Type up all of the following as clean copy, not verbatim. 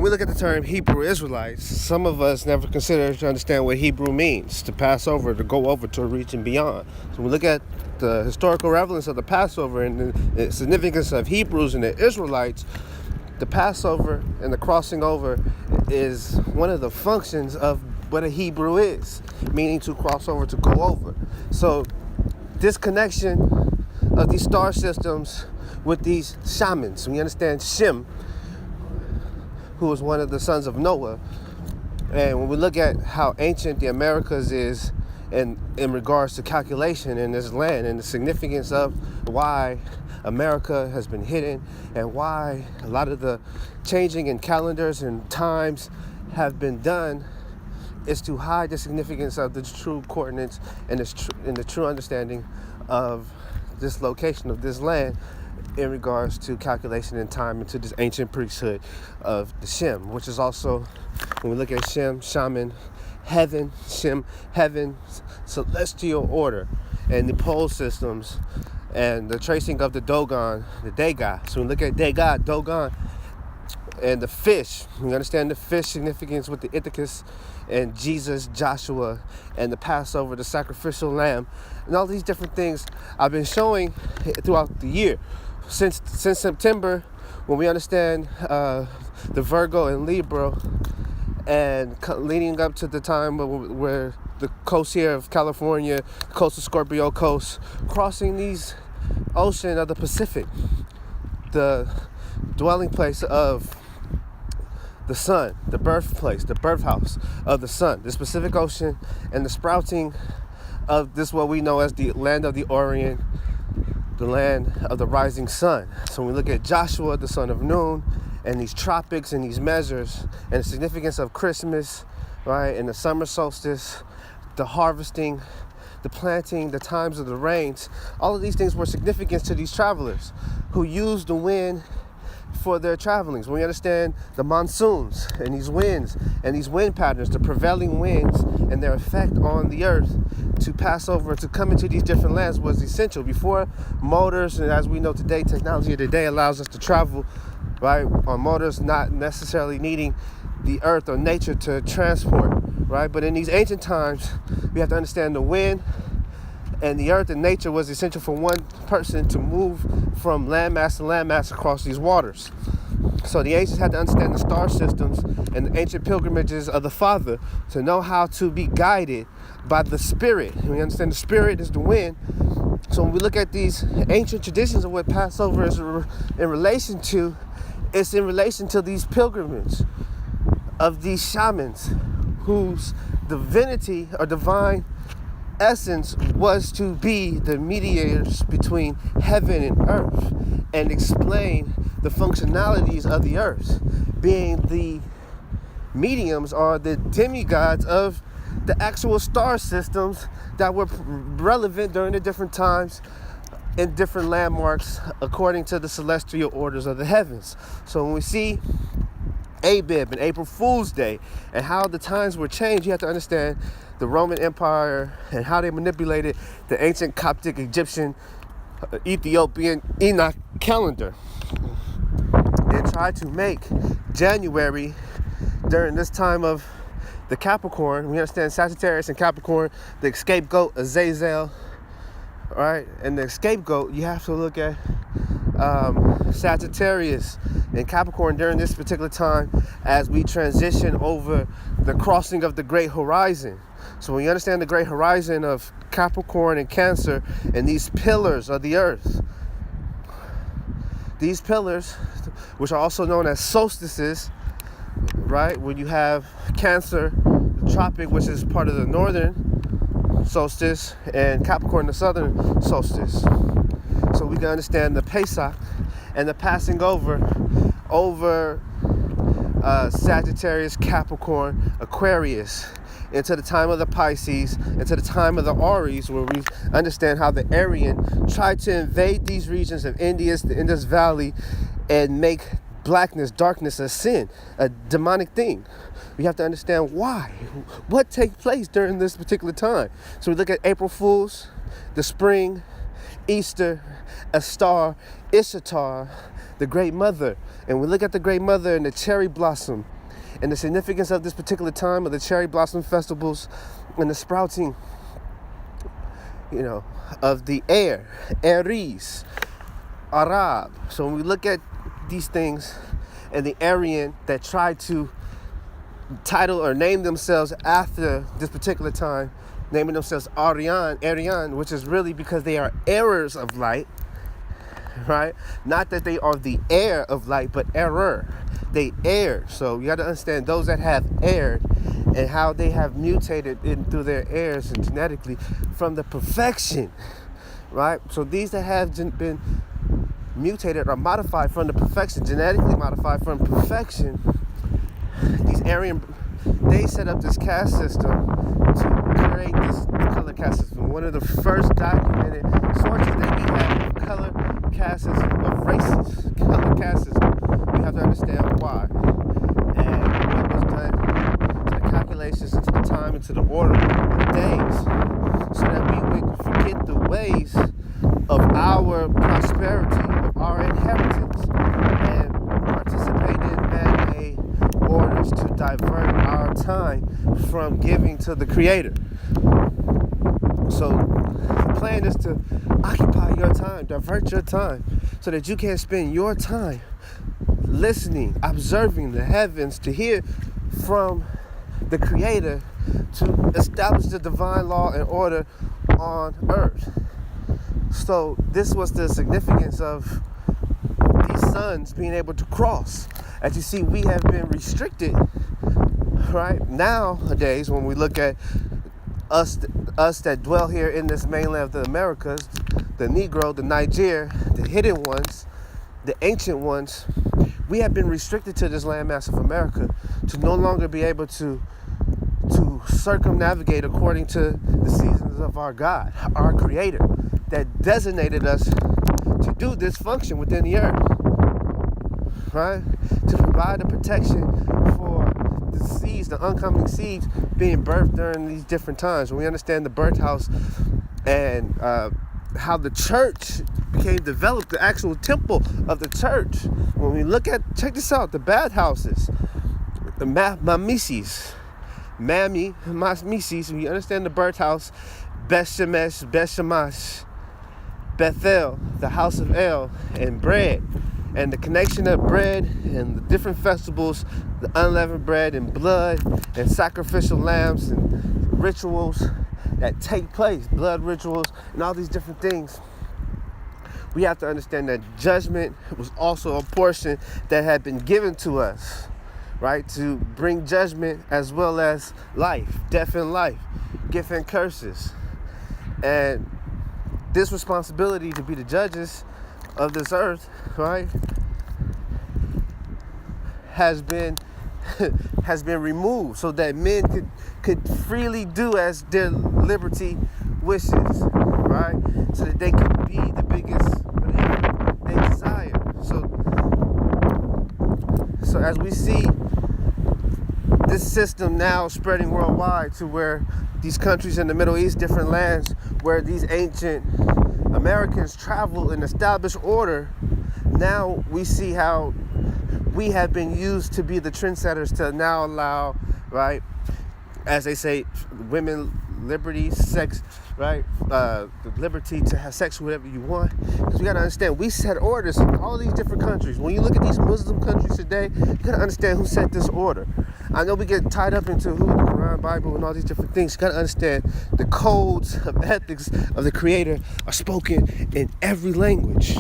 when we look at the term Hebrew Israelites, some of us never consider to understand what Hebrew means, to pass over, to go over to a region beyond. So when we look at the historical relevance of the Passover and the significance of Hebrews and the Israelites, the Passover and the crossing over is one of the functions of what a Hebrew is, meaning to cross over, to go over. So this connection of these star systems with these shamans, we understand Shem, who was one of the sons of Noah. And when we look at how ancient the Americas is in regards to calculation in this land and the significance of why America has been hidden and why a lot of the changing in calendars and times have been done, is to hide the significance of the true coordinates and the true understanding of this location of this land in regards to calculation and time, and to this ancient priesthood of the Shem, which is also, when we look at Shem, shaman, heaven, Shem, heaven, celestial order, and the pole systems, and the tracing of the Dogon, the Dagon. So when we look at Dagon, Dogon, and the fish, we understand the fish significance with the Ithacus, and Jesus, Joshua, and the Passover, the sacrificial lamb, and all these different things I've been showing throughout the year. Since September, when we understand the Virgo and Libra, and leading up to the time where the coast here of California, coast of Scorpio coast, crossing these ocean of the Pacific, the dwelling place of the sun, the birthplace, the birth house of the sun, the Pacific Ocean, and the sprouting of this, what we know as the land of the Orient, the land of the rising sun. So when we look at Joshua, the son of Nun, and these tropics and these measures, and the significance of Christmas, right, and the summer solstice, the harvesting, the planting, the times of the rains, all of these things were significant to these travelers who used the wind for their travelings. When we understand the monsoons and these winds and these wind patterns, the prevailing winds and their effect on the earth, to pass over, to come into these different lands was essential. Before motors, and as we know today, technology of today allows us to travel, right, on motors, not necessarily needing the earth or nature to transport, right? But in these ancient times, we have to understand the wind and the earth and nature was essential for one person to move from landmass to landmass across these waters. So the ancients had to understand the star systems and the ancient pilgrimages of the Father to know how to be guided by the Spirit. And we understand the Spirit is the wind. So when we look at these ancient traditions of what Passover is in relation to, it's in relation to these pilgrimages of these shamans whose divinity or divine essence was to be the mediators between heaven and earth and explain the functionalities of the earth, being the mediums or the demigods of the actual star systems that were relevant during the different times in different landmarks according to the celestial orders of the heavens. So when we see Abib and April Fool's Day and how the times were changed, you have to understand the Roman Empire and how they manipulated the ancient Coptic, Egyptian, Ethiopian Enoch calendar and tried to make January during this time of the Capricorn. We understand Sagittarius and Capricorn, the scapegoat Azazel, right? And the scapegoat, you have to look at Sagittarius and Capricorn during this particular time as we transition over the crossing of the great horizon. So when you understand the great horizon of Capricorn and Cancer and these pillars of the earth, these pillars, which are also known as solstices, right? When you have Cancer, the tropic, which is part of the northern solstice, and Capricorn, the southern solstice. So we can understand the Pesach and the passing over Sagittarius, Capricorn, Aquarius, into the time of the Pisces, into the time of the Aries, where we understand how the Aryan tried to invade these regions of Indus, the Indus Valley, and make blackness, darkness a sin, a demonic thing. We have to understand why, what takes place during this particular time. So we look at April Fools, the spring, Easter, a star, Ishtar, the Great Mother. And we look at the Great Mother and the cherry blossom and the significance of this particular time of the cherry blossom festivals and the sprouting, of the air, Aries, Arab. So when we look at these things and the Aryan that tried to title or name themselves after this particular time, naming themselves Aryan, which is really because they are errors of light, right? Not that they are the heir of light, but error. They erred. So you got to understand those that have erred and how they have mutated through their errors and genetically from the perfection, right? So these that have been mutated or modified from the perfection, genetically modified from perfection, these Aryan, they set up this caste system to create this color caste system. One of the first documented sources that we have of color caste system, of races, color caste system. We have to understand why. And what was done to the calculations, to the time, and to the order of days, so that we would forget the ways of our prosperity, of our inheritance, and participate in man-made orders to divert our time from giving to the Creator. So the plan is to occupy your time, divert your time, so that you can spend your time listening, observing the heavens, to hear from the Creator, to establish the divine law and order on earth. So this was the significance of these suns being able to cross. As you see, we have been restricted, right? Nowadays, when we look at us that dwell here in this mainland of the Americas, the Negro, the Niger, the hidden ones, the ancient ones, we have been restricted to this landmass of America to no longer be able to circumnavigate according to the seasons of our God, our Creator, that designated us to do this function within the earth, right? To provide the protection for the seeds, the oncoming seeds being birthed during these different times. When we understand the birth house and how the church became developed, the actual temple of the church. When we look at, check this out, the bathhouses, the mamises, we understand the birth house, Beth Shemesh, Beth Shamash, Bethel, the house of El, and bread, and the connection of bread and the different festivals, the unleavened bread and blood and sacrificial lambs and rituals that take place, blood rituals and all these different things. We have to understand that judgment was also a portion that had been given to us, right? To bring judgment as well as life, death and life, gift and curses. And this responsibility to be the judges of this earth, right, has been removed so that men could freely do as their liberty wishes, right? So that they could be the biggest whatever they desire. So as we see this system now spreading worldwide to where these countries in the Middle East, different lands where these ancient Americans travel and establish order, now we see how we have been used to be the trendsetters to now allow, right, as they say, women liberty, sex, right, the liberty to have sex with whatever you want. Because we got to understand, we set orders in all these different countries. When you look at these Muslim countries today, you got to understand who set this order. I know we get tied up into who the Quran, Bible, and all these different things. You got to understand the codes of ethics of the Creator are spoken in every language.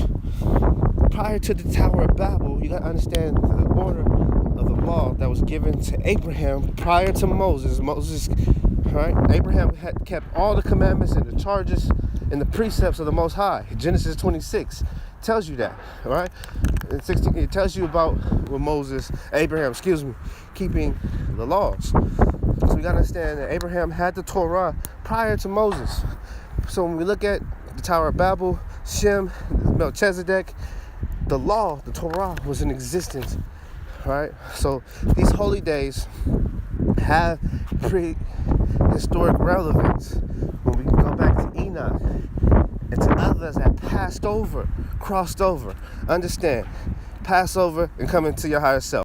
Prior to the Tower of Babel, you got to understand the order of the law that was given to Abraham prior to Moses. Right? Abraham had kept all the commandments and the charges and the precepts of the Most High. Genesis 26 tells you that, right? And 16, it tells you about Abraham, keeping the laws. So we got to understand that Abraham had the Torah prior to Moses. So when we look at the Tower of Babel, Shem, Melchizedek, the law, the Torah was in existence, right? So these holy days have prehistoric relevance. When we go back to Enoch, and to others that passed over, crossed over. Understand, pass over and come into your higher self.